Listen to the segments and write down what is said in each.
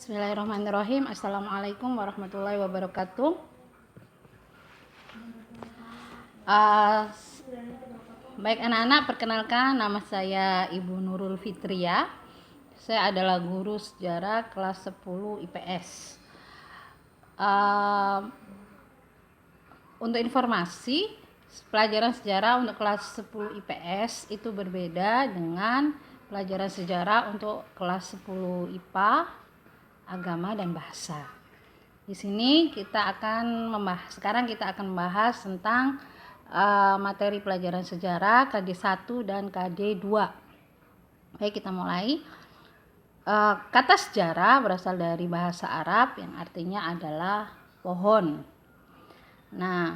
Bismillahirrahmanirrahim. Assalamualaikum warahmatullahi wabarakatuh. Baik anak-anak, perkenalkan nama saya Ibu Nurul Fitria. Saya adalah guru sejarah kelas 10 IPS. Untuk informasi, pelajaran sejarah untuk kelas 10 IPS itu berbeda dengan pelajaran sejarah untuk kelas 10 IPA, agama dan bahasa. Di sini sekarang kita akan membahas tentang materi pelajaran sejarah KD 1 dan KD 2. Baik, kita mulai. Kata sejarah berasal dari bahasa Arab yang artinya adalah pohon. Nah,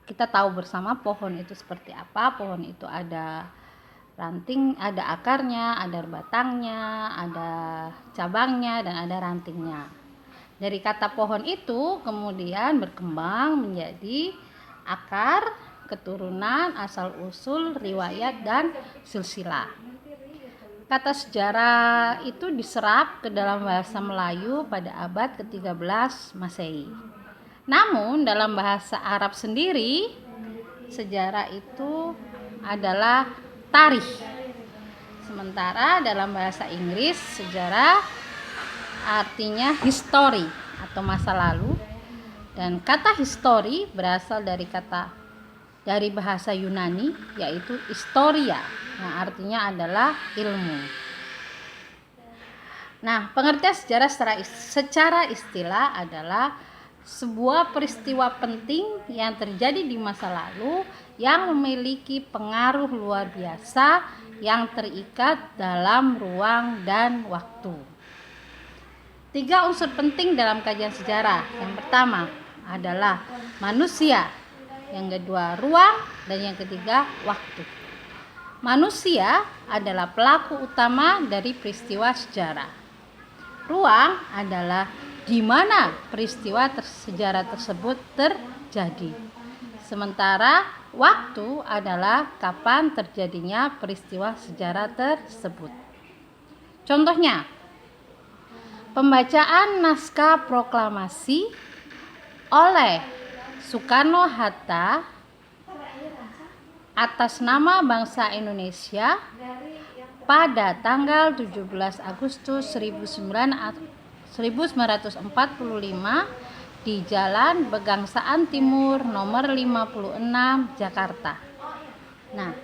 kita tahu bersama pohon itu seperti apa. Pohon itu ada ranting, ada akarnya, ada batangnya, ada cabangnya, dan ada rantingnya. Dari kata pohon itu kemudian berkembang menjadi akar, keturunan, asal-usul, riwayat, dan silsilah. Kata sejarah itu diserap ke dalam bahasa Melayu pada abad ke-13 Masehi. Namun dalam bahasa Arab sendiri, sejarah itu adalah tarikh. Sementara dalam bahasa Inggris, sejarah artinya history atau masa lalu. Dan kata history berasal dari bahasa Yunani, yaitu historia, yang artinya adalah ilmu. Nah, pengertian sejarah secara istilah adalah sebuah peristiwa penting yang terjadi di masa lalu yang memiliki pengaruh luar biasa yang terikat dalam ruang dan waktu. 3 unsur penting dalam kajian sejarah. Yang pertama adalah manusia, yang kedua ruang, dan yang ketiga waktu. Manusia adalah pelaku utama dari peristiwa sejarah. Ruang adalah di mana peristiwa sejarah tersebut terjadi. Sementara waktu adalah kapan terjadinya peristiwa sejarah tersebut. Contohnya, pembacaan naskah proklamasi oleh Soekarno-Hatta atas nama bangsa Indonesia pada tanggal 17 Agustus 1945 di Jalan Pegangsaan Timur nomor 56 Jakarta. Nah,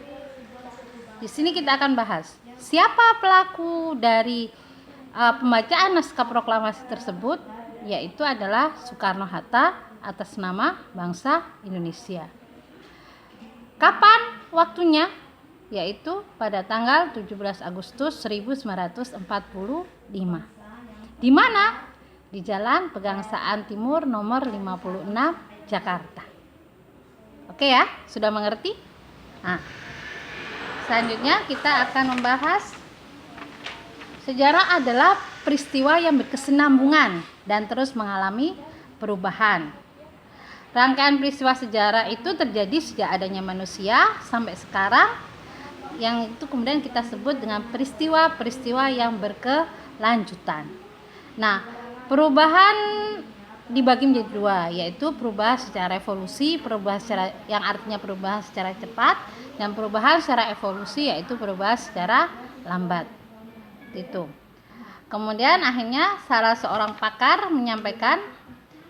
di sini kita akan bahas siapa pelaku dari pembacaan naskah proklamasi tersebut, yaitu adalah Soekarno-Hatta atas nama bangsa Indonesia. Kapan waktunya? Yaitu pada tanggal 17 Agustus 1945. Di mana? Di Jalan Pegangsaan Timur nomor 56 Jakarta. Oke ya, sudah mengerti? Nah, selanjutnya kita akan membahas sejarah adalah peristiwa yang berkesinambungan dan terus mengalami perubahan. Rangkaian peristiwa sejarah itu terjadi sejak adanya manusia sampai sekarang, yang itu kemudian kita sebut dengan peristiwa-peristiwa yang berkelanjutan. Nah, perubahan dibagi menjadi 2, yaitu perubahan secara evolusi, yang artinya perubahan secara cepat, dan perubahan secara evolusi yaitu perubahan secara lambat. Itu. Kemudian akhirnya salah seorang pakar menyampaikan,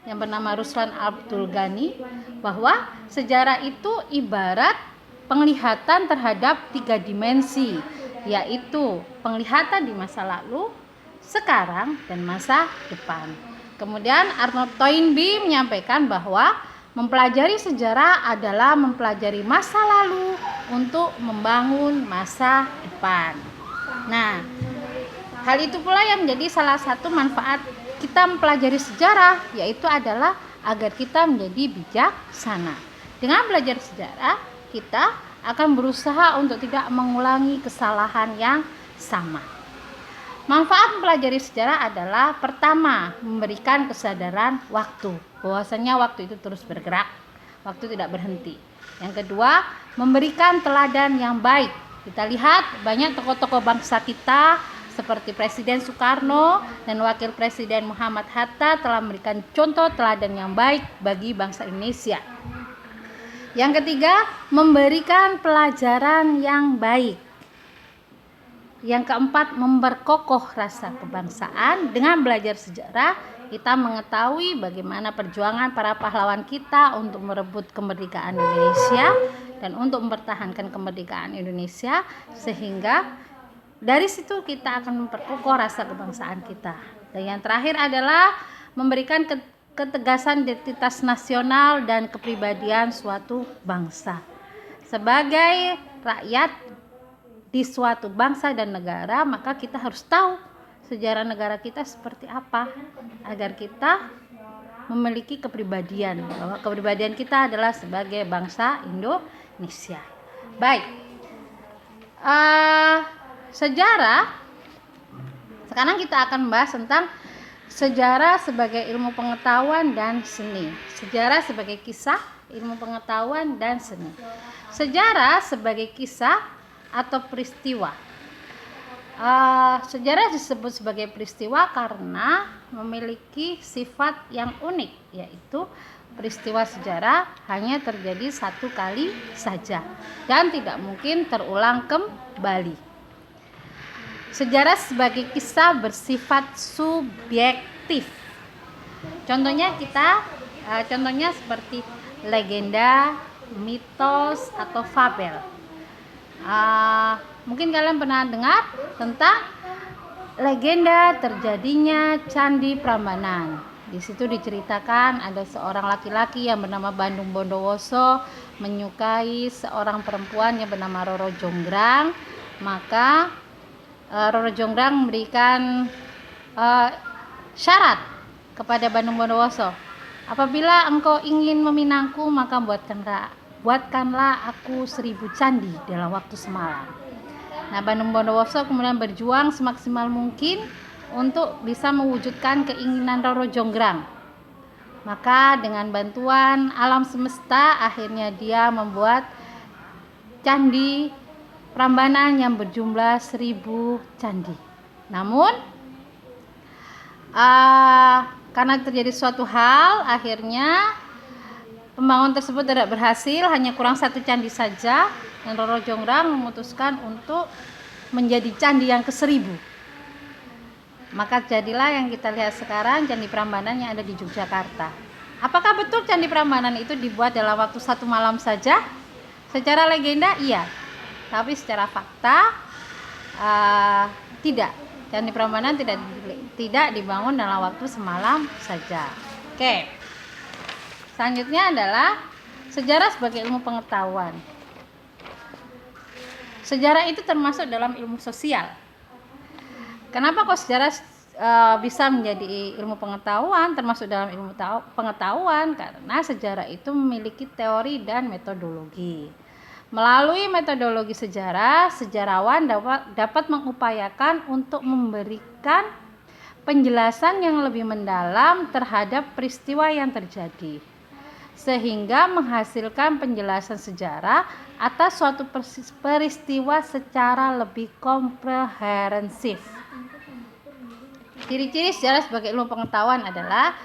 yang bernama Ruslan Abdul Ghani, bahwa sejarah itu ibarat penglihatan terhadap 3 dimensi, yaitu penglihatan di masa lalu, sekarang, dan masa depan. Kemudian Arnold Toynbee menyampaikan bahwa mempelajari sejarah adalah mempelajari masa lalu untuk membangun masa depan. Nah, hal itu pula yang menjadi salah satu manfaat kita mempelajari sejarah, yaitu adalah agar kita menjadi bijaksana. Dengan belajar sejarah, kita akan berusaha untuk tidak mengulangi kesalahan yang sama. Manfaat mempelajari sejarah adalah pertama, memberikan kesadaran waktu, bahwasanya waktu itu terus bergerak, waktu tidak berhenti. Yang kedua, memberikan teladan yang baik. Kita lihat banyak tokoh-tokoh bangsa kita seperti Presiden Soekarno dan Wakil Presiden Muhammad Hatta telah memberikan contoh teladan yang baik bagi bangsa Indonesia. Yang ketiga, memberikan pelajaran yang baik. Yang keempat, memperkokoh rasa kebangsaan. Dengan belajar sejarah, kita mengetahui bagaimana perjuangan para pahlawan kita untuk merebut kemerdekaan Indonesia dan untuk mempertahankan kemerdekaan Indonesia, sehingga dari situ kita akan memperkokoh rasa kebangsaan kita. Dan yang terakhir adalah memberikan ketegasan identitas nasional dan kepribadian suatu bangsa. Sebagai rakyat di suatu bangsa dan negara, maka kita harus tahu sejarah negara kita seperti apa agar kita memiliki kepribadian, bahwa kepribadian kita adalah sebagai bangsa Indonesia. Baik, sejarah. Sekarang kita akan membahas tentang sejarah sebagai ilmu pengetahuan dan seni. Sejarah sebagai kisah, ilmu pengetahuan dan seni. Sejarah sebagai kisah atau peristiwa. Sejarah disebut sebagai peristiwa karena memiliki sifat yang unik, yaitu peristiwa sejarah hanya terjadi satu kali saja dan tidak mungkin terulang kembali. Sejarah sebagai kisah bersifat subjektif. Contohnya seperti legenda, mitos atau fabel. Mungkin kalian pernah dengar tentang legenda terjadinya Candi Prambanan. Di situ diceritakan ada seorang laki-laki yang bernama Bandung Bondowoso menyukai seorang perempuan yang bernama Roro Jonggrang. Maka Roro Jonggrang memberikan syarat kepada Bandung Bondowoso. Apabila engkau ingin meminangku, maka buatkanlah aku 1000 candi dalam waktu semalam. Nah, Bandung Bondowoso kemudian berjuang semaksimal mungkin untuk bisa mewujudkan keinginan Roro Jonggrang. Maka dengan bantuan alam semesta, akhirnya dia membuat candi Prambanan yang berjumlah 1000 candi. Namun karena terjadi suatu hal, akhirnya pembangunan tersebut tidak berhasil, hanya kurang 1 candi saja, dan Roro Jonggrang memutuskan untuk menjadi candi yang ke-1000. Maka jadilah yang kita lihat sekarang, Candi Prambanan yang ada di Yogyakarta. Apakah betul Candi Prambanan itu dibuat dalam waktu 1 malam saja? Secara legenda iya, tapi secara fakta tidak. Candi Prambanan tidak dibangun dalam waktu semalam saja. Oke. Selanjutnya adalah sejarah sebagai ilmu pengetahuan. Sejarah itu termasuk dalam ilmu sosial. Kenapa kok sejarah bisa menjadi ilmu pengetahuan, termasuk dalam ilmu pengetahuan? Karena sejarah itu memiliki teori dan metodologi. Melalui metodologi sejarah, sejarawan dapat mengupayakan untuk memberikan penjelasan yang lebih mendalam terhadap peristiwa yang terjadi, sehingga menghasilkan penjelasan sejarah atas suatu peristiwa secara lebih komprehensif. Ciri-ciri sejarah sebagai ilmu pengetahuan adalah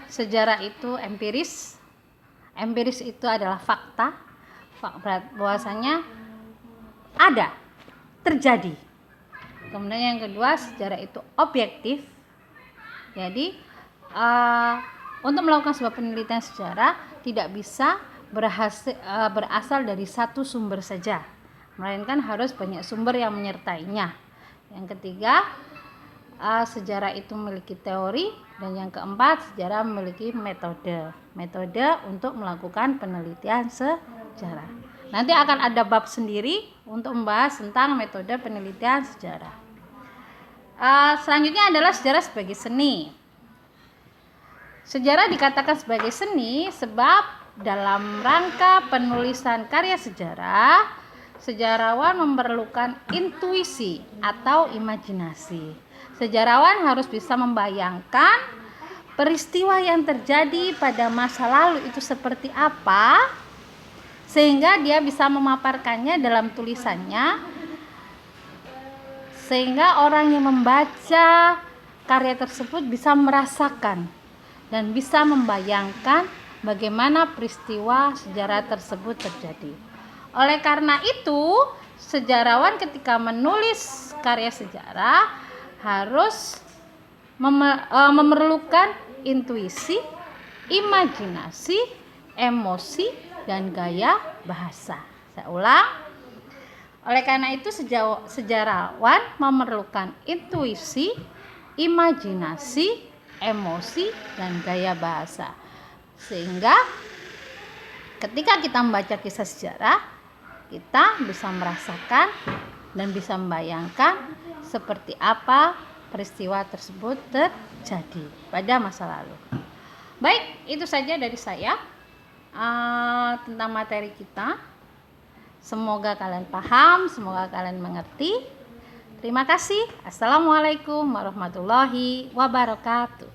sejarah itu empiris. Empiris itu adalah fakta bahwasanya ada, terjadi. Kemudian yang kedua, sejarah itu objektif. Jadi untuk melakukan sebuah penelitian sejarah tidak bisa berasal dari satu sumber saja, melainkan harus banyak sumber yang menyertainya. Yang ketiga, sejarah itu memiliki teori, dan yang keempat, sejarah memiliki metode untuk melakukan penelitian sejarah. Nanti akan ada bab sendiri untuk membahas tentang metode penelitian sejarah. Selanjutnya adalah sejarah sebagai seni. Sejarah dikatakan sebagai seni sebab dalam rangka penulisan karya sejarah, sejarawan memerlukan intuisi atau imajinasi. Sejarawan harus bisa membayangkan peristiwa yang terjadi pada masa lalu itu seperti apa, sehingga dia bisa memaparkannya dalam tulisannya sehingga orang yang membaca karya tersebut bisa merasakan dan bisa membayangkan bagaimana peristiwa sejarah tersebut terjadi. Oleh karena itu, sejarawan ketika menulis karya sejarah harus memerlukan intuisi, imajinasi, emosi, dan gaya bahasa. Saya ulang. Oleh karena itu, sejarawan memerlukan intuisi, imajinasi, emosi, dan gaya bahasa. Sehingga ketika kita membaca kisah sejarah, kita bisa merasakan dan bisa membayangkan seperti apa peristiwa tersebut terjadi pada masa lalu. Baik, itu saja dari saya tentang materi kita. Semoga kalian paham, semoga kalian mengerti. Terima kasih. Assalamualaikum warahmatullahi wabarakatuh.